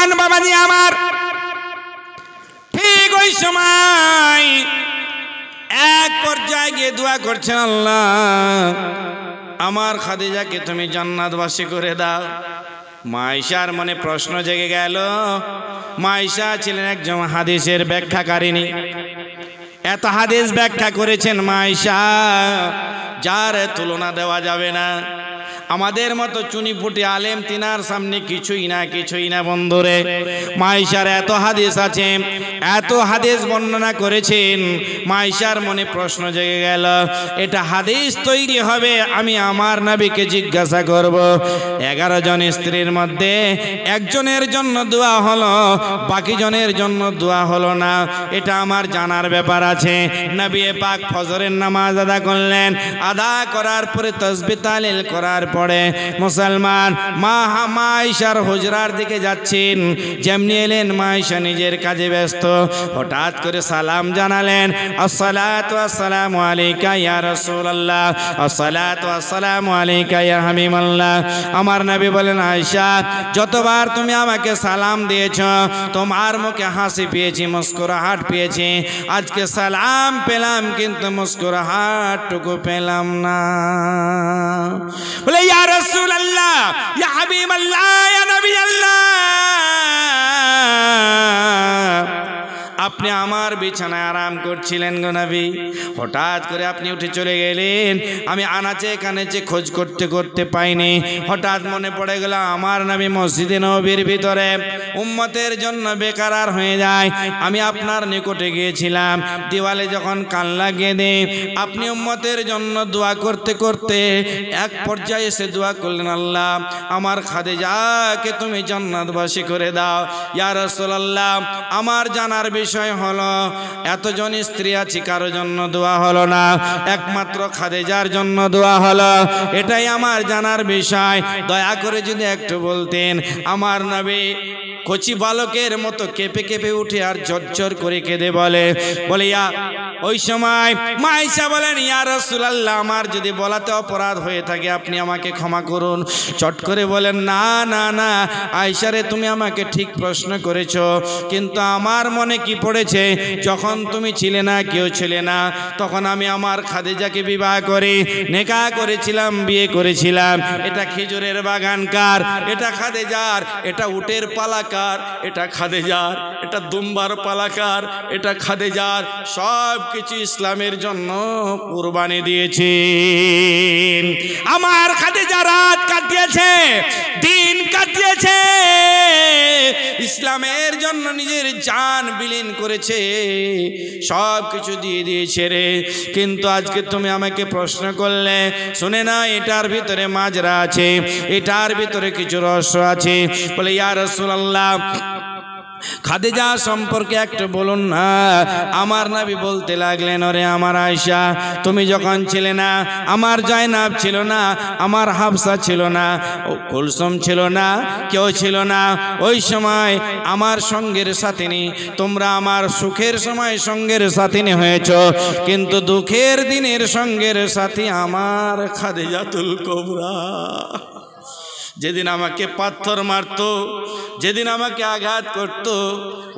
মুসলমান বাবাজি আমার, ঠিক ওই সময় এক পর্যায়ে গিয়ে দোয়া করছেন, আল্লাহ আমার খাদিজাকে তুমি জান্নাতবাসী করে দাও। মা আয়েশার মনে প্রশ্ন জেগে গেল। মা আয়েশা ছিলেন একজন হাদিসের ব্যাখ্যাকারিণী, এত হাদিস ব্যাখ্যা করেছেন মা আয়েশা, যার তুলনা দেওয়া যাবে না। আমাদের মতো চুনিপুটি আলেম তিনার সামনে কিছুই না বন্ধুরে। মা আয়েশার এত হাদিস আছে, এত হাদিস বর্ণনা করেছেন। মা আয়েশার মনে প্রশ্ন জেগে গেল, এটা হাদিস তৈরি হবে, আমি আমার নবীকে জিজ্ঞাসা করব। 11 জন স্ত্রীর মধ্যে একজনের জন্য দোয়া হলো, বাকি জনের জন্য দোয়া হলো না, এটা আমার জানার ব্যাপার আছে। নবী পাক ফজরের নামাজ আদা করলেন, আদা করার পরে তাসবিহ তাহলিল করার পরে মুসলমান মা আয়েশার হুজরার দিকে যাচ্ছেন। যেমনি এলেন মা আয়েশা নিজের কাজে ব্যস্ত, হঠাৎ করে সালাম জানালেন, আসসালাতু আসসালামু আলাইকা ইয়া রাসূলুল্লাহ, আসসালাতু আসসালামু আলাইকা ইয়া হাবিবাল্লাহ। আমার নবী বলেন, আয়েশা যতবার তুমি আমাকে সালাম দিয়েছ তোমার মুখে হাসি পেয়েছি, মুস্কুরাহাট পেয়েছি, আজকে সালাম পেলাম কিন্তু মুস্কুরাহাটটুকু পেলাম না। বলে ইয়া রাসূলুল্লাহ, ইয়া হাবিবাল্লাহ, ইয়া নবী আল্লাহ, আপনি আমার বিছানায় আরাম করছিলেন গো নবী, হঠাৎ করে আপনি উঠে চলে গেলেন। আমি আনাচে কানাচে খোঁজ করতে করতে পাইনি, হঠাৎ মনে পড়ে গেল আমার নবী মসজিদে নববীর ভিতরে উম্মতের জন্য বেকারার হয়ে যায়। আমি আপনার নিকটে গিয়েছিলাম, দেওয়ালে যখন কান লাগিয়ে দেই আপনি উম্মতের জন্য দোয়া করতে করতে এক পর্যায়ে এসে দোয়া করলেন, আল্লাহ আমার খাদিজাকে তুমি জান্নাতবাসী করে দাও। ইয়া রাসূলুল্লাহ, আমার জানার বিষয় হলো এতজন স্ত্রী আছে, কারো জন্য দোয়া হলো না, একমাত্র খাদিজার জন্য দোয়া হলো, এটাই আমার জানার বিষয়। দয়া করে যদি একটু বলতেন। আমার নবী কচি বালকের মতো কেঁপে কেঁপে উঠে আর ঝরঝর করে কেঁদে বলে ইয়া, ওই সময় মা আয়েশা বলেন, ইয়া রাসূলুল্লাহ, আমার যদি বলাতে অপরাধ হয়ে থাকে আপনি আমাকে ক্ষমা করুন। চট করে বলেন, না না না আয়েশা রে, তুমি আমাকে ঠিক প্রশ্ন করেছো, কিন্তু আমার মনে কি পড়েছে, যখন তুমি ছিলে না, কেউ ছিলে না, তখন আমি আমার খাদিজাকে বিবাহ করে নেকাহ করেছিলাম, বিয়ে করেছিলাম। এটা খেজুরের বাগান কার? এটা খাদিজার। এটা উটের পালাকার? এটা খাদিজার। এটা দুম্বার পালাকার? এটা খাদিজার। সব কিছু ইসলামের জন্য কুরবানি দিয়েছে। আমার খাদিজা রাত কাটিয়েছে, দিন কাটিয়েছে, ইসলামের জন্য নিজের জান বিলীন করেছে, সব কিছু দিয়ে দিয়েছে রে। কিন্তু আজকে তুমি আমাকে প্রশ্ন করলে, শুনে না এটার ভিতরে মাজরা আছে, এটার ভিতরে কিছু রহস্য আছে। বলে ইয়া রাসূলুল্লাহ, খাদিজা সম্পর্কে একটু বলুন না। আমার নবী বলতে লাগলেন, ওরে আমার আয়েশা, তুমি যখন ছিলে না, আমার জয়নাব ছিল না, আমার হাফসা ছিল না, কুলসুম ছিল না, কেউ ছিল না। ওই সময় আমার সঙ্গের সাথিনী, তোমরা আমার সুখের সময় সঙ্গের সাথিনী হয়েছ, কিন্তু দুঃখের দিনের সঙ্গের সাথী আমার খাদিজাতুল কুবরা। যেদিন আমাকে পাথর মারত, যেদিন আমাকে আঘাত করত,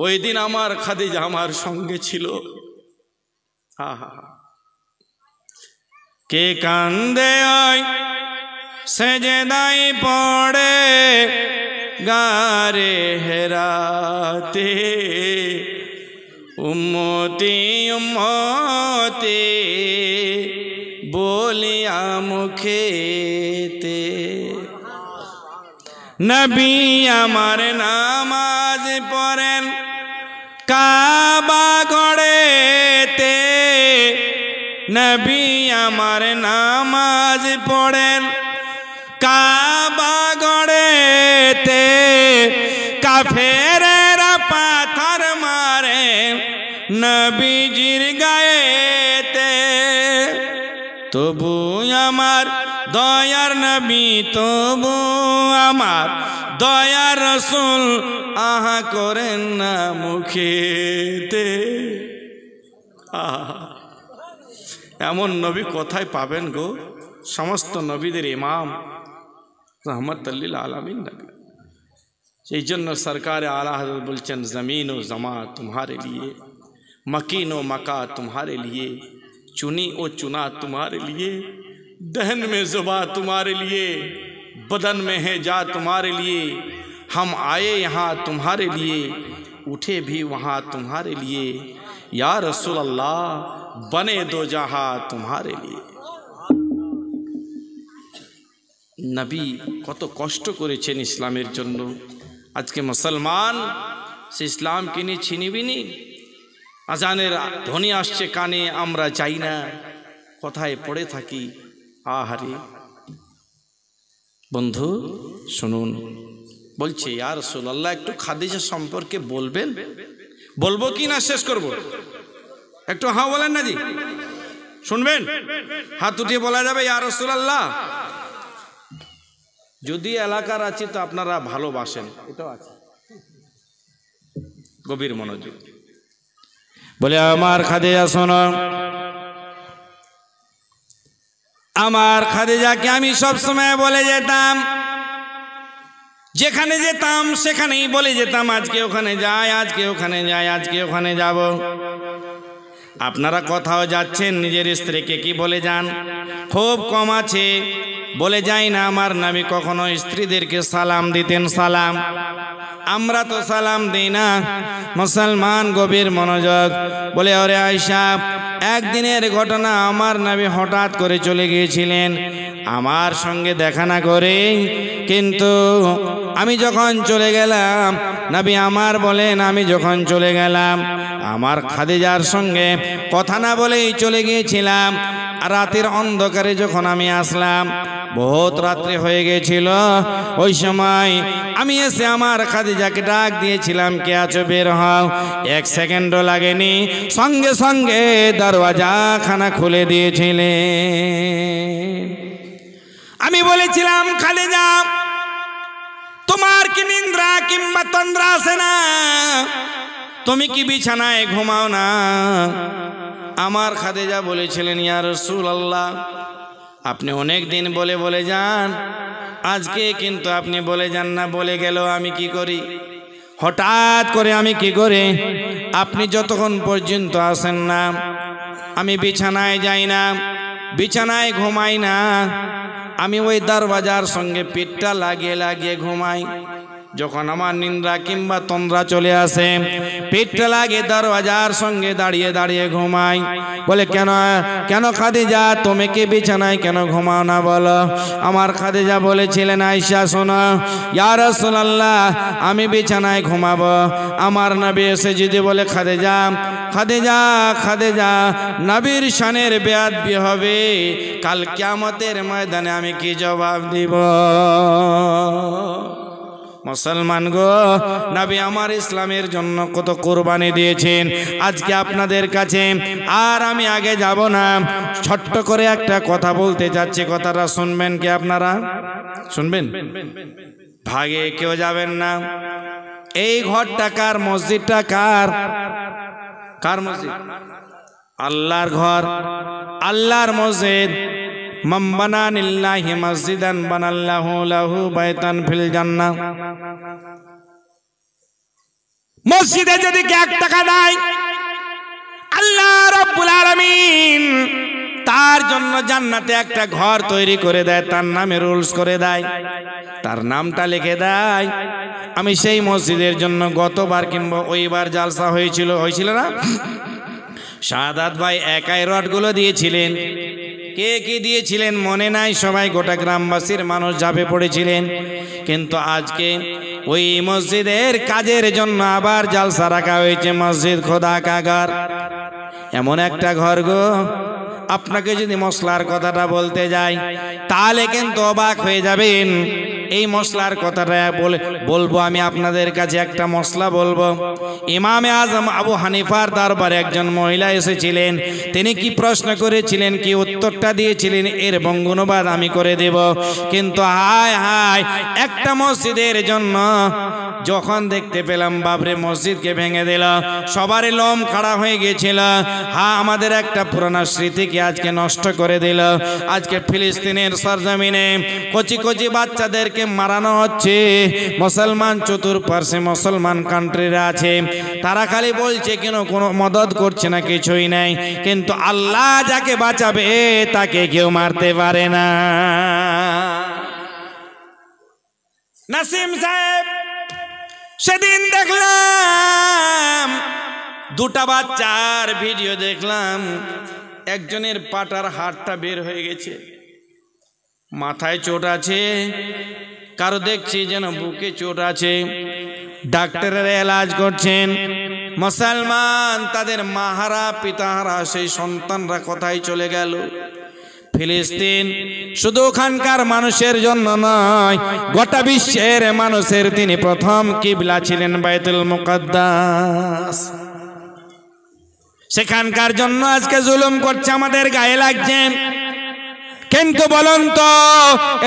ওই দিন আমার খাদিজা আমার সঙ্গে ছিল। কে কান্দে ওই সেজদাই পড়ে গারে হেরাতে, উম্মতি উম্মতি বলিয়া মুখেতে। নবী আমার নামাজ পড়েন কাবা গড়েতে, নবী আমার নামাজ পড়েন কাবা গড়েতে, কাফেরেরা পাথর মারে নবীজির গায়েতে, তবু আমার দয়ার নবী, তবু আমার দয়ার রাসূল আহা করেন না মুখেতে। এমন নবী কোথায় পাবেন গো? সমস্ত নবীদের ইমাম, রহমতুল লিল আলামিন নবী। সেই জন্য সরকার আলা হযরত বলছেন জমিন ও জমা तुम्हारे लिए मकीन ও मका तुम्हारे लिए चुनी ও चुना तुम्हारे लिए दहन में ज़ुबा तुम्हारे लिए बदन में है जा तुम्हारे लिए हम आए यहाँ तुम्हारे लिए उठे भी वहाँ तुम्हारे लिए या रसूल अल्लाह बने दो जहाँ तुम्हारे लिए। नबी কত কষ্ট করেছেন ইসলামের জন্য। আজকে মুসলমান সে ইসলামকে নিয়ে ছিনিবিনি। আজানের ধ্বনি আসছে কানে, আমরা যাই না, কথায় পড়ে থাকি। আহারে বন্ধু শুনুন, বলছে ইয়া রাসূলুল্লাহ একটু খাদিজা সম্পর্কে বলবেন। বলবো কি না শেষ করব? একটু হ্যাঁ বলেন না জি, শুনবেন? হাত উঠিয়ে বলা যাবে ইয়া রাসূলুল্লাহ। যদি এলাকার আছে তো আপনারা ভালোবাসেন, এটাও আছে, গভীর মনোযোগ। বলে আমার খাদিজা শোনো, আমার খাদিজাকে আমি সব সময় বলে যেতাম, যেখানে যেতাম সেখানেই বলে যেতাম আজকে ওখানে যাই, আজকে ওখানে যাই, আজকে ওখানে যাব। আপনারা কোথাও যাচ্ছেন নিজের স্ত্রীকে কি বলে যান? খুব কম আছে বলে যাই না। আমার নবী কখনো স্ত্রীদেরকে সালাম দিতেন। সালাম আমরা তো সালাম দিই না। মুসলমান গভীর মনোযোগ। বলে ওরে আয়েশা, একদিনের ঘটনা, আমার নবী হঠাৎ করে চলে গিয়েছিলেন আমার সঙ্গে দেখা না করে, কিন্তু আমি যখন চলে গেলাম, নবী আমার বলেন আমি যখন চলে গেলাম আমার খাদিজার সঙ্গে কথা না বলেই চলে গিয়েছিলাম। রাতের অন্ধকারে যখন আমি আসলাম, বহুত রাত্রি হয়ে গেছিল, ওই সময় আমি এসে আমার খাদিজাকে ডাক দিয়েছিলাম, কে আছো বের হও। 1 সেকেন্ডও লাগেনি, সঙ্গে সঙ্গে দরওয়াজা খানা খুলে দিয়েছিলেন। আমি বলেছিলাম খাদিজা তোমার কি নিদ্রা কিংবা তন্দ্রা আসে না? তুমি কি বিছানায় ঘুমাও না? আমার খাদিজা বলেছিলেন ইয়া রাসূলুল্লাহ আপনি অনেক দিন বলে বলে যান, আজকে কিন্তু আপনি বলে যান না। বলে গেল আমি কি করি? হঠাৎ করে আমি কি করি? আপনি যতক্ষণ পর্যন্ত আসেন না আমি বিছানায় যাই না, বিছানায় ঘুমাই না। আমি ওই দরওয়াজার সঙ্গে পিঠটা লাগিয়ে লাগিয়ে ঘুমাই। যখন আমার নিদ্রা কিংবা তন্দ্রা চলে আসে, পিঠটা লাগে দরওয়াজার সঙ্গে দাঁড়িয়ে দাঁড়িয়ে ঘুমাই। বলে কেন কেন খাদিজা তুমি কি বিছানায় কেন ঘুমাও না বলো? আমার খাদিজা বলেছিলেন আয়েশা শোনো, ইয়া রাসূলুল্লাহ আমি বিছানায় ঘুমাবো। আমার নবী এসে যদি বলে খাদিজা খাদিজা খাদিজা, নবীর শানের বেয়াদবি হবে। কাল কিয়ামতের ময়দানে আমি কি জবাব দিব? মুসলমান গো, নবী আমার ইসলামের জন্য কত কোরবানি দিয়েছেন। আজকে আপনাদের কাছে আর আমি আগে যাব না, ছোট্ট করে একটা কথা বলতে যাচ্ছি। কথাটা শুনবেন কি আপনারা? শুনবেন? ভাগে কেউ যাবেন না। এই ঘরটা কার? মসজিদটা কার? কার মসজিদ? আল্লাহর ঘর, আল্লাহর মসজিদ। মান বানা লিল্লাহি মসজিদান বানাল্লাহু লাহু বাইতান ফিল জান্নাহ। মসজিদে যদি 1 টাকা দেয় আল্লাহ রাব্বুল আলামিন তার জন্য জান্নাতে একটা ঘর তৈরি করে দেয়, তার নামে রুলস করে দেয়, তার নামটা লিখে দেয়। আমি সেই মসজিদের জন্য গতবার কিংবা ওইবার জালসা হয়েছিল না, শাহাদাত ভাই একাই রডগুলো দিয়েছিলেন। কে কি দিয়েছিলেন মনে নাই, সবাই গোটা গ্রামবাসীর মানুষ ঝাঁপে পড়েছিলেন। কিন্তু আজকে ওই মসজিদের কাজের জন্য আবার জালসা রাখা হয়েছে। মসজিদ খোদা কাগার এমন একটা ঘর গো, আপনাকে যদি মশলার কথাটা বলতে যাই তাহলে কিন্তু অবাক হয়ে যাবেন। এই মশলার কথাটা বলবো আমি আপনাদের কাছে, একটা মশলা বলবো। ইমামে আজম আবু হানিফার দরবারে একজন মহিলা এসেছিলেন। তিনি কি প্রশ্ন করেছিলেন, কি উত্তরটা দিয়েছিলেন, এর বঙ্গানুবাদ আমি করে দেব। কিন্তু হায় হায়, একটা মসজিদের জন্য যখন দেখতে পেলাম বাবরে মসজিদকে ভেঙে দিল, সবারই লোম খাড়া হয়ে গিয়েছিল। হ্যাঁ, আমাদের একটা পুরোনো স্মৃতিকে আজকে নষ্ট করে দিল। আজকে ফিলিস্তিনের সরজমিনে কচি কচি বাচ্চাদেরকে মারানো হচ্ছে। মুসলমান চতুর্পার্শ্বে মুসলমান কান্ট্রিরা আছে, তারা খালি বলছে কেন কোনো মদত করছে না, কিছুই নাই। কিন্তু আল্লাহ যাকে বাঁচাবে তাকে কেউ মারতে পারে না। নাসিম সাহেব, সেদিন দেখলাম দুটা বাচ্চার ভিডিও দেখলাম, একজনের পাটার হাড়টা বের হয়ে গেছে, মাথায় চোট আছে, কারো দেখছি যেন বুকে চোট আছে। ডাক্তারেরা এলাজ করছেন। মুসলমান তাদের মাহারা পিতাহারা সেই সন্তানরা কোথায় চলে গেল? ফিলিস্তিন শুধু ওখানকার মানুষের জন্য নয়, গোটা বিশ্বের মানুষের তিনি প্রথম কিবলা ছিলেন, বাইতুল মুকদ্দাস। সেখানকার জন্য আজকে জুলুম করছে, আমাদের গায়ে লাগছে। কিন্তু বলুন তো,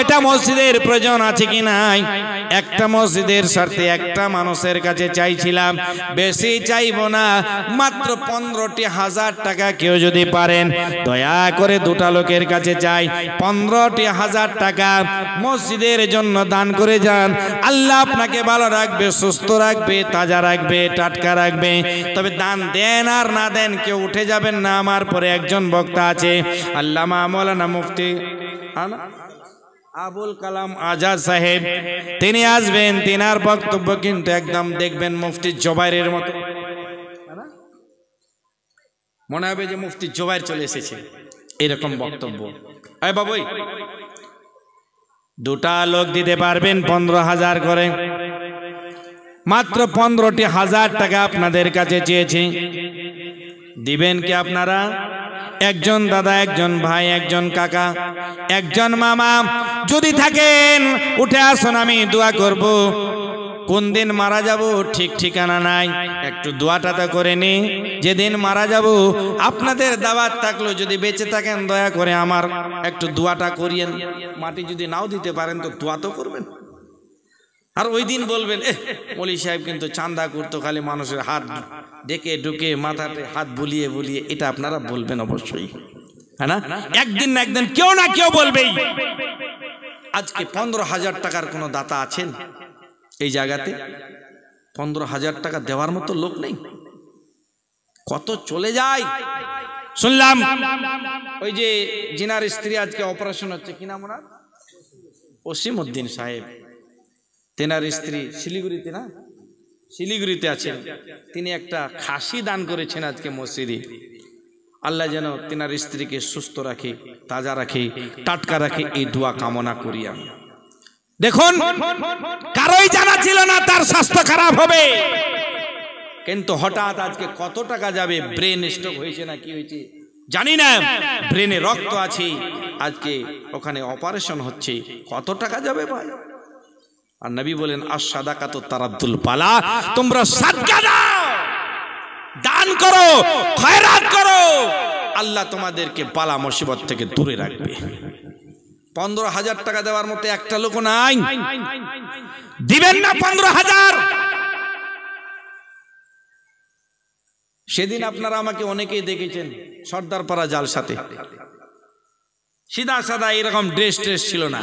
এটা মসজিদের প্রয়োজন আছে কি নাই? একটা মসজিদের স্বার্থে একটা মানুষের কাছে চাইছিলাম, বেশি চাইবো না, মাত্র 15,000 টাকা কেউ যদি পারেন দয়া করে দুটা লোকের কাছে চাই, 15,000 টাকা মসজিদের জন্য দান করে যান। আল্লাহ আপনাকে ভালো রাখবে, সুস্থ রাখবে, তাজা রাখবে, টাটকা রাখবে। তবে দান দেন আর না দেন কেউ উঠে যাবেন না। আমার পরে একজন বক্তা আছে, আল্লামা মাওলানা মুফতি আবুল কালাম আজাদ সাহেব, তিনি আসবেন। তিনার বক্তব্য কিন্তু একদম দেখবেন মুফতি জোবাইরের মতো, মনে হবে যে মুফতি জোবাইর চলে এসেছে, এরকম বক্তব্য। আয় বাবুই, দুটা লোক দিতে পারবেন 15,000 করে, মাত্র 15,000 টাকা আপনাদের কাছে চেয়েছি, দিবেন কি আপনারা? একজন দাদা, একজন ভাই, একজন কাকা, একজন মামা যদি থাকেন উঠে আসুন, আমি দোয়া করব। কোন দিন মারা যাব ঠিক ঠিকানা নাই, একটু দোয়াটা তো করে নি। যেদিন মারা যাব আপনাদের দাওয়াত থাকলো, যদি বেঁচে থাকেন দয়া করে আমার একটু দোয়াটা করিয়েন। মাটি যদি নাও দিতে পারেন তো দোয়া তো করবেন। আর ওই দিন বলবেন, মৌলী সাহেব কিন্তু চাঁদা করতো, খালি মানুষের হাত ডেকে ঢুকে মাথাতে হাত বুলিয়ে বুলিয়ে, এটা আপনারা বলবেন অবশ্যই, হ্যাঁ না? একদিন না একদিন কেউ না কেউ বলবেই। আজকে 15,000 টাকার কোনো দাতা আছেন এই জায়গাতে? 15,000 টাকা দেওয়ার মতো লোক নেই। কত চলে যায়। শুনলাম ওই যে জিনার স্ত্রী আজকে অপারেশন হচ্ছে, কি নাম ওনার? ওসিমউদ্দিন সাহেব, তেনার স্ত্রী শিলিগুড়িতে, না শিলিগুড়িতে আছেন, তিনি একটা খাসি দান করেছেন আজকে মসজিদে। আল্লাহ যেন তেনার স্ত্রীকে সুস্থ রাখে, তাজা রাখে, টাটকা রাখে, এই দোয়া কামনা করি আমি। দেখুন, কারোই জানা ছিল না তার স্বাস্থ্য খারাপ হবে, কিন্তু হঠাৎ আজকে কত টাকা যাবে। ব্রেন স্ট্রোক হয়েছে না কি হয়েছে জানি না, ব্রেনে রক্ত আছে, আজকে ওখানে অপারেশন হচ্ছে, কত টাকা যাবে ভাই? আর নবী বলেন, আশ-সাদাকাতু তারাদ্দুল বালা, তোমরা সাদকা দাও, দান করো, খয়রাত করো, আল্লাহ তোমাদেরকে বালা মুসিবত থেকে দূরে রাখবে। 15,000 টাকা দেওয়ার মতো একটা লোক নাই, দিবেন না 15,000? সেদিন আপনারা আমাকে অনেকেই দেখেছেন সর্দারপাড়া জালসাতে, সিধা সাদা এরকম ড্রেস ছিল না।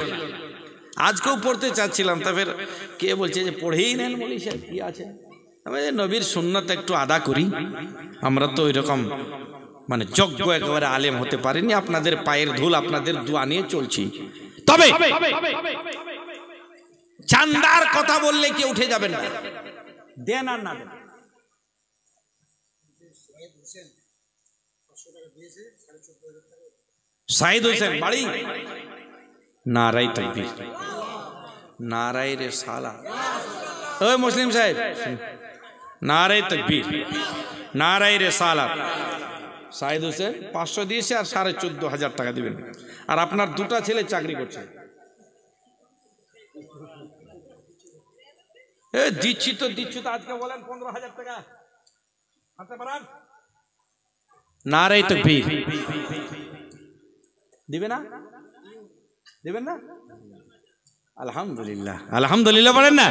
আজকেও পড়তে চাচ্ছিলাম, তবে কে বলছে যে পড়েই নেন, বলি স্যার কি আছে, আমি নবীর সুন্নাত একটু আদা করি। আমরা তো ওইরকম মানে যোগ্য একেবারে আলেম হতে পারিনি, আপনাদের পায়ের ধুল, আপনাদের দোয়া নিয়ে চলছি। তবে চান্দার কথা বললে কি উঠে যাবেন না, দেন আর না দেন। সাইদ হোসেন বাড়ি নারাই তাকবীর, নারাই রে সালা, ওই মুসলিম সাহেব, নারাই তাকবীর, নারাই রে সালা। সাইদ হোসেন 500 দিয়েছে আর 14,500 টাকা দিবেন। আর আপনার দুটা ছেলে চাকরি করছে। দিচ্ছি তো আজকে বলেন 15,000 টাকা হাতে পারান, নারাই তাকবীর। দিবে না, দিবেন না? আলহামদুলিল্লাহ, আলহামদুলিল্লাহ বলেন না।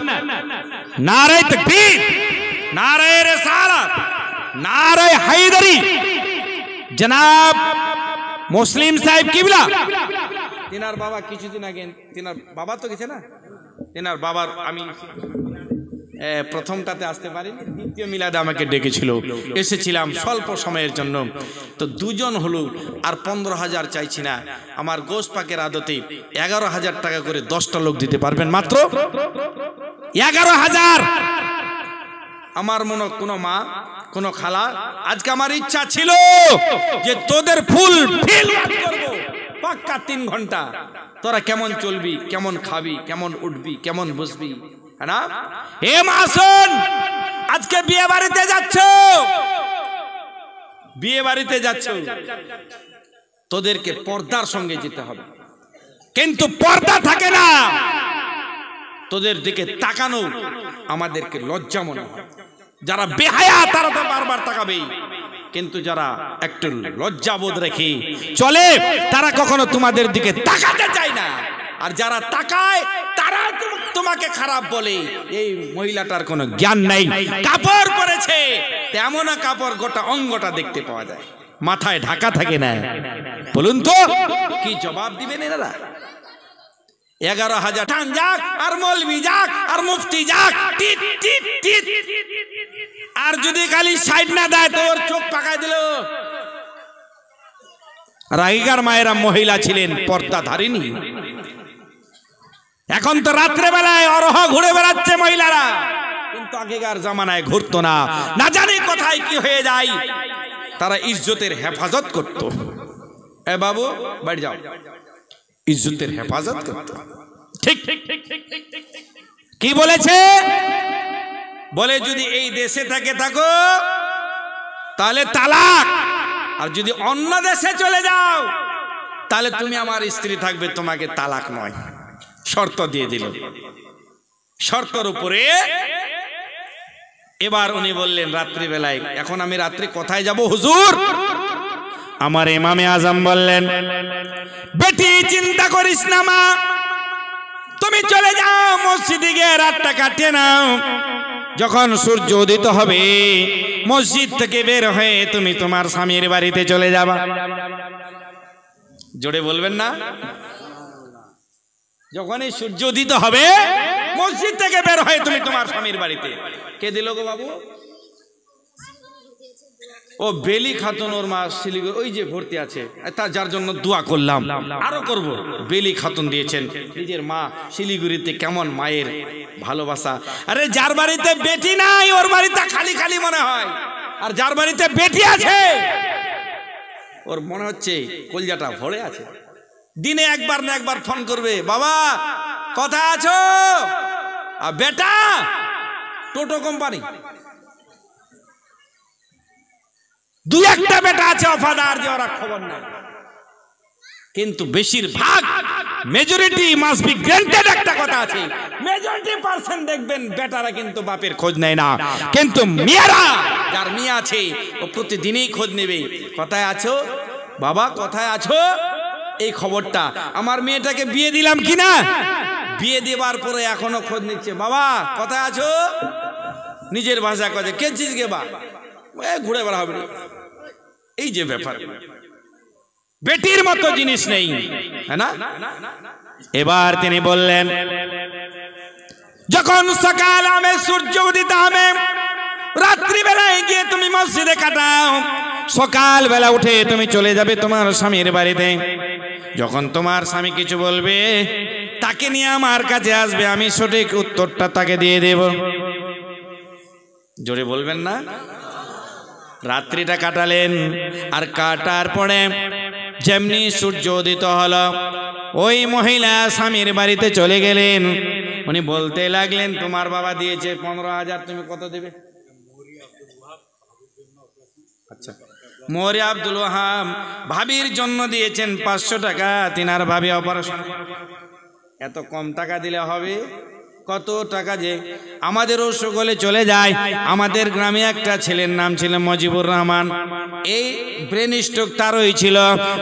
নারায়ে তাকবীর, নারায়ে রিসালাত, নারায়ে হায়দারি। জনাব মুসলিম সাহেব কিবলা, তিনার বাবা কিছুদিন আগে, তিনার বাবা তো গেছে না, তিনার বাবার আমি প্রথমটাতে আসতে পারিনি, দ্বিতীয় মিলাদে আমাকে ডেকেছিল, এসেছিলাম স্বল্প সময়ের জন্য। তো দুজন হলো, আর 15,000 চাইছি না। আমার গোশ পাকের আদতে 11,000 টাকা করে 10টা লোক দিতে পারবেন, মাত্র 11,000। আমার মনে কোনো মা, কোনো খালা, আজকে আমার ইচ্ছা ছিল যে তোদের ফুল ফিল করব পাক্কা 3 ঘন্টা। তোরা কেমন চলবি, কেমন খাবি, কেমন উঠবি, কেমন বসবি, না? হে মাসুন, আজকে বিয়ে বাড়িতে যাচ্ছ, বিয়ে বাড়িতে যাচ্ছ, তোদেরকে পর্দার সঙ্গে যেতে হবে, কিন্তু পর্দা থাকে না। তোদের দিকে তাকানো আমাদেরকে লজ্জা মনে হয়। যারা বেহায়া তারা তো বারবার তাকাবেই, কিন্তু যারা একটু লজ্জাবোধ রেখে চলে তারা কখনো তোমাদের দিকে তাকাতে চায় না। আর যারা তাকায় তারা তোমাকে খারাপ বলে। এই মহিলাটার কোনো জ্ঞান নাই, কাপড় পরেছে তেমন কাপড় গোটা অঙ্গটা দেখতে পাওয়া যায়, মাথায় ঢাকা থাকে না। বলুন তো কি জবাব দিবেন এনারা? 11,000 টান যাক, আর মৌলবি যাক, আর মুফতি যাক, টিট টিট টিট, আর যদি খালি সাইড না দেয় তো ওর চোখ পাকায় দিল। আগেকার মায়েরা মহিলা ছিলেন পর্দা ধারিনি। এখন তো রাত্রে বেলায় অরহ ঘুরে বেড়াচ্ছে মহিলারা, কিন্তু আগেকার জামানায় ঘুরতো না, না জানি কোথায় কি হয়ে যায়। তারা ইজ্জতের হেফাজত করত। এ বাবু বাড়ি যাও, ইজ্জতের হেফাজত করত। ঠিক কি বলেছে? বলে যদি এই দেশে থেকে থাকো তাহলে তালাক, আর যদি অন্য দেশে চলে যাও তাহলে তুমি আমার স্ত্রী থাকবে, তোমাকে তালাক নয়। শর্ত দিয়ে দিল। শর্তের উপরে এবার উনি বললেন রাত্রিবেলায়, এখন আমি রাত্রি কোথায় যাব হুজুর? আমার ইমামে আজম বললেন, বেটি চিন্তা করিস না মা, তুমি চলে যাও মসজিদে গিয়ে রাতটা কাটিয়ে নাও। যখন সূর্য উদিত হবে মসজিদ থেকে বের হয়ে তুমি তোমার স্বামীর বাড়িতে চলে যাবা। জোরে বলবেন না? যখনই সূর্য উদিত হবে মসজিদ থেকে বের হয়ে তুমি তোমার স্বামীর বাড়িতে। কে দিল গো বাবু? ও বেলি খাতুন, ওর মা শিলিগুড়ি ওই যে ভর্তি আছে, তা যার জন্য দোয়া করলাম, আরো করব। বেলি খাতুন দিয়েছেন, নিজের মা শিলিগুড়িতে। কেমন মায়ের ভালোবাসা! আরে যার বাড়িতে বেটি নাই ওর বাড়িতে খালি খালি মনে হয়, আর যার বাড়িতে বেটি আছে ওর মনে হচ্ছে কলজাটা ভরে আছে। দিনে একবার না একবার ফোন করবে, বাবা কোথায় আছো? আর বেটা টোটো কোম্পানি, দুই একটা বেটা আছে অফাদার যে ওরা খবর নাই। কিন্তু বেশিরভাগ মেজরিটি মাস্ট বি গ্রান্টেড, একটা কথা আছে, মেজরিটি পার্সেন্ট দেখবেন বেটারা কিন্তু বাপের খোঁজ নেয় না, কিন্তু মেয়েরা, যার মেয়ে আছে ও প্রতিদিনই খোঁজ নেবে। কোথায় আছো বাবা, কোথায় আছো? এই খবরটা, আমার মেয়েটাকে বিয়ে দিলাম কিনা, বিয়ে দেবার পরে এখনো খোঁজ নিচ্ছে, বাবা কোথায় আছো? নিজের ভাষা কথা কে চিজ গে বা ঘুরে বেড়া হবে। এই যে ব্যাপার, বেটির মতো জিনিস নেই, না? এবার তিনি বললেন, যখন সকাল হবে সূর্য উদিত হবে, রাত্রি বেলায় গিয়ে তুমি মসজিদে কাটাও, সকাল বেলা উঠে তুমি চলে যাবে তোমার স্বামীর বাড়িতে। যখন তোমার স্বামী কিছু বলবে তাকে নিয়ে আমার কাছে আসবে, আমি সঠিক উত্তরটা তাকে দিয়ে দেব। জোরে বলবেন না? রাত্রিটা কাটালেন, আর কাটার পরে যেমনি সূর্য উদিত হলো ওই মহিলা স্বামীর বাড়িতে চলে গেলেন। উনি বলতে লাগলেন, তোমার বাবা দিয়েছে 15,000, তুমি কত দেবে? আচ্ছা, মোরে আব্দুল ওয়াহাব ভাবির জন্য দিয়েছেন 500 টাকা। তিনার ভাবি অপারেশন, এত কম টাকা দিলে হবে? কত টাকা যে আমাদেরও সকলে চলে যায়। আমাদের গ্রামে একটা ছেলের নাম ছিল মজিবুর রহমান, এই ব্রেন স্ট্রোক তার হয়েছিল।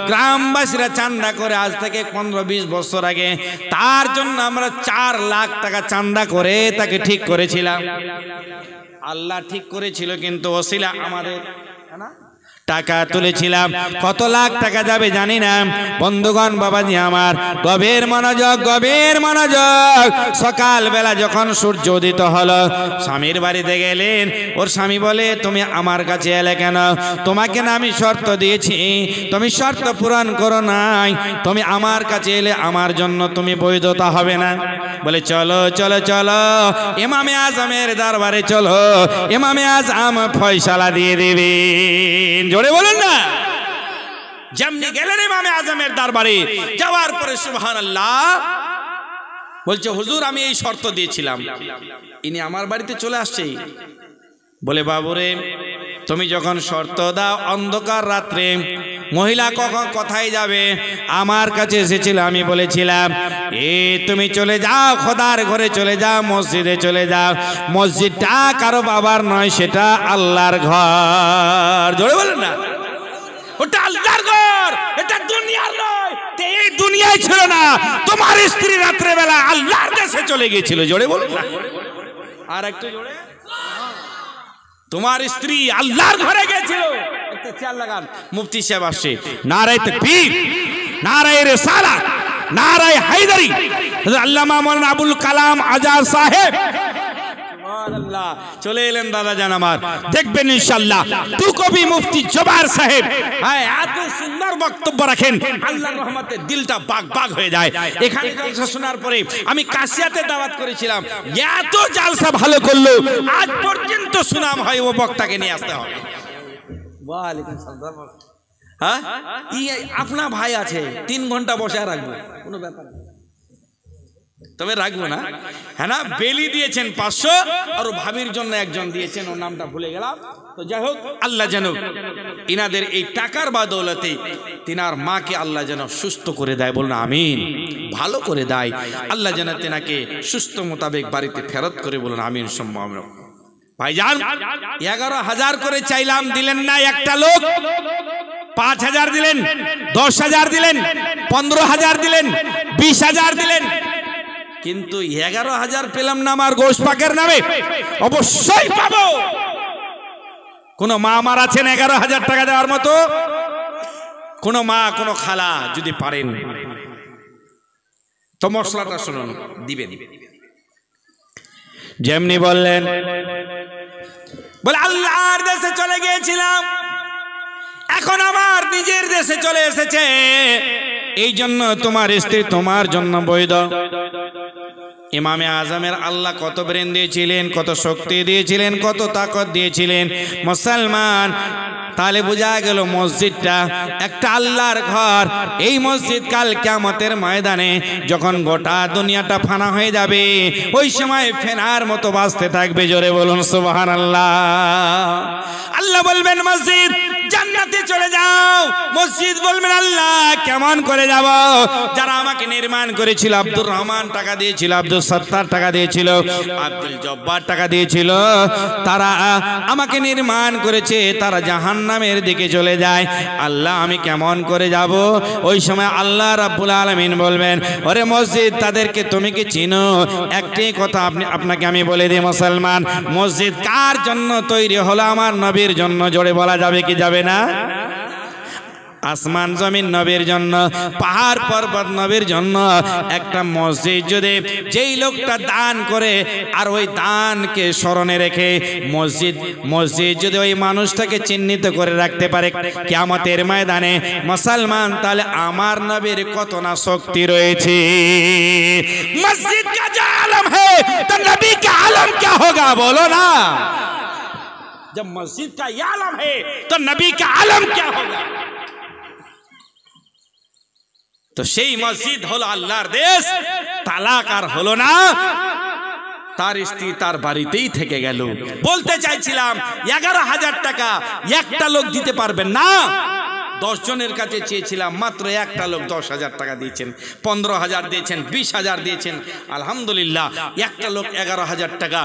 গ্রামবাসীরা চান্দা করে আজ থেকে 15-20 বছর আগে তার জন্য আমরা 4 লাখ টাকা চান্দা করে তাকে ঠিক করেছিলাম। আল্লাহ ঠিক করেছিল, কিন্তু ওসিলা আমাদের টাকা তুলেছিলাম। কত লাখ টাকা যাবে জানি না। বন্ধুগণ, বাবাজি আমার, গভীর মনোযোগ, গভীর মনোযোগ। সকালবেলা যখন সূর্য উদিত হলো, স্বামীর বাড়িতে গেলেন। ওর স্বামী বলে, তুমি আমার কাছে এলে কেন? তোমাকে না আমি শর্ত দিয়েছি, তুমি শর্ত পূরণ করো নাই। তুমি আমার কাছে এলে আমার জন্য তুমি বৈধতা হবে না। বলে, চলো চলো চলো ইমামে আজমের দরবারে চলো, ইমামে আজম ফয়সালা দিয়ে দেবেন। জোরে বলেন না। যেমনি গেলেন ইমামে আজমের দরবারে, যাওয়ার পরে সুবহানাল্লাহ বলছে, হুজুর আমি এই শর্ত দিয়েছিলাম, ইনি আমার বাড়িতে চলে আসছে। বলে, বাবুরে তুমি যখন শর্ত দাও অন্ধকার রাত্রে, মহিলা কখন কোথায় যাবে, আমার কাছে এসেছিল, আমি বলেছিলাম তুমি চলে যাও, খোদার ঘরে চলে যাও, মসজিদে চলে যাও। মসজিদটা কারো বাবার নয়, সেটা আল্লাহর ঘর। জোরে বলেন না। ওটা আল্লাহর ঘর, এটা দুনিয়ার নয়। এই দুনিয়ায় ছিল না, তোমার স্ত্রী রাত্রে বেলা আল্লাহর দেশে চলে গিয়েছিল। জোরে বলেন না। আর একটু জোরে। তোমার স্ত্রী আল্লাহর ঘরে গেছিল। একটা খেয়াল লাগান, মুফতি সাহেব আসছে। নারায়ে তাকবীর, নারায়ে রিসালাত, নারায়ে হায়দারি। আল্লামা মাওলানা আবুল কালাম আজাদ সাহেব সুবহানাল্লাহ চলে এলেন। দাদা জান আমার, দেখবেন ইনশাআল্লাহ তু কবি মুফতি জোবায়ের সাহেব এত সুন্দর বক্তব্য রাখেন, আল্লাহর রহমতে দিলটা বাগ বাগ হয়ে যায়। এখানে জলসা শোনার পরে আমি কাশিয়াতে দাওয়াত করেছিলাম, এত জলসা ভালো করলো, আজ পর্যন্ত সুনাম হয়, ও বক্তাকে নিয়ে আসতে হবে। ওয়ালাইকুম সালাম। হ্যাঁ, আপনার ভাই আছে, 3 ঘন্টা বসে রাখবো, কোনো ব্যাপার না, তবে রাখবো না। হ্যাঁ না, বেলি দিয়েছেন 500, আর ভাবির জন্য একজন দিয়েছেন, ওর নামটা ভুলে গেলাম। তো যাই হোক, আল্লাহ যেন ইনাদের এই টাকার বাদৌলতে তিনার মাকে আল্লাহ যেন সুস্থ করে দেয়, বলুন আমিন। ভালো করে দেয় আল্লাহ, যেন তিনাকে সুস্থ মোতাবেক বাড়িতে ফেরত করে, বলুন আমিন। সম্ভব ভাইজান, 11,000 করে চাইলাম, দিলেন না একটা লোক। 5,000 দিলেন, 10,000 দিলেন, 15,000 দিলেন, 20,000 দিলেন, কিন্তু 11,000 পেলাম না আমার গোশ পাকের নামে। অবশ্যই পাবো। কোন মা আমার আছেন 11,000 টাকা দেওয়ার মতো? কোন মা, কোন খালা যদি পারেন তো মশলাটা শুনুন, দিবেন। যেমনি বললেন, বলে আল্লাহর দেশে চলে গিয়েছিলাম, এখন আমার নিজের দেশে চলে এসেছে, এই জন্য তোমার স্ত্রী তোমার জন্য বৈধ। ইমামে আজমের আল্লাহ কত ব্রেন দিয়েছিলেন, কত শক্তি দিয়েছিলেন, কত তাকত দিয়েছিলেন। মুসলমান, তাহলে বোঝা গেল মসজিদটা একটা আল্লাহর ঘর। এই মসজিদ কাল কিয়ামতের ময়দানে যখন গোটা দুনিয়াটা ফানা হয়ে যাবে, ওই সময় ফেনার মতো বাঁচতে থাকবে। জোরে বলুন সুবহানাল্লাহ। আল্লাহ বলবেন মসজিদ জান্নাতে চলে যাও। মসজিদ বলবেন আল্লাহ কেমন করে যাব? যারা আমাকে নির্মাণ করেছিল, আব্দুর রহমান টাকা দিয়েছিল, আব্দুল সত্তার টাকা দিয়েছিল, আব্দুল জব্বার টাকা দিয়েছিল, তারা আমাকে নির্মাণ করেছে, তারা জাহান্নামের দিকে চলে যায়। আল্লাহ আমি কেমন করে যাব? ওই সময় আল্লাহ রাব্বুল আলামিন বলবেন, ওরে মসজিদ তাদেরকে তুমি কি চিনো? একটি কথা আপনাকে আমি বলে দিই মুসলমান, মসজিদ কার জন্য তৈরি হলো? আমার নবীর জন্য। জোরে বলা যাবে কি যাবে না? আসমান জমিন নবীর জন্য, পাহাড় পর্বত নবীর জন্য। একটা মসজিদ যদি যেই লোকটা দান করে আর ওই দানকে স্মরণে রেখে মসজিদ যদি ওই মানুষটাকে চিহ্নিত করে রাখতে পারে কিয়ামতের ময়দানে মুসলমান, তাহলে আমার নবীর কত না শক্তি রয়েছে। মসজিদ কা जो आलम है तो नबी का आलम क्या होगा? बोलो ना। जब मस्जिद का ये आलम है तो नबी का आलम क्या होगा? তো সেই মসজিদ হলো আল্লাহর দেশ। তালাক আর হলো না, তার স্ত্রী তার বাড়িতেই থেকে গেল। বলতে চাইছিলাম 11,000 টাকা একটা লোক দিতে পারবেন না, 10 জনের কাছে চেয়েছিলাম, মাত্র একটা লোক 10,000 টাকা দিয়েছেন, 15,000 দিয়েছেন, 20,000 দিয়েছেন। আলহামদুলিল্লাহ, একটা লোক 11,000 টাকা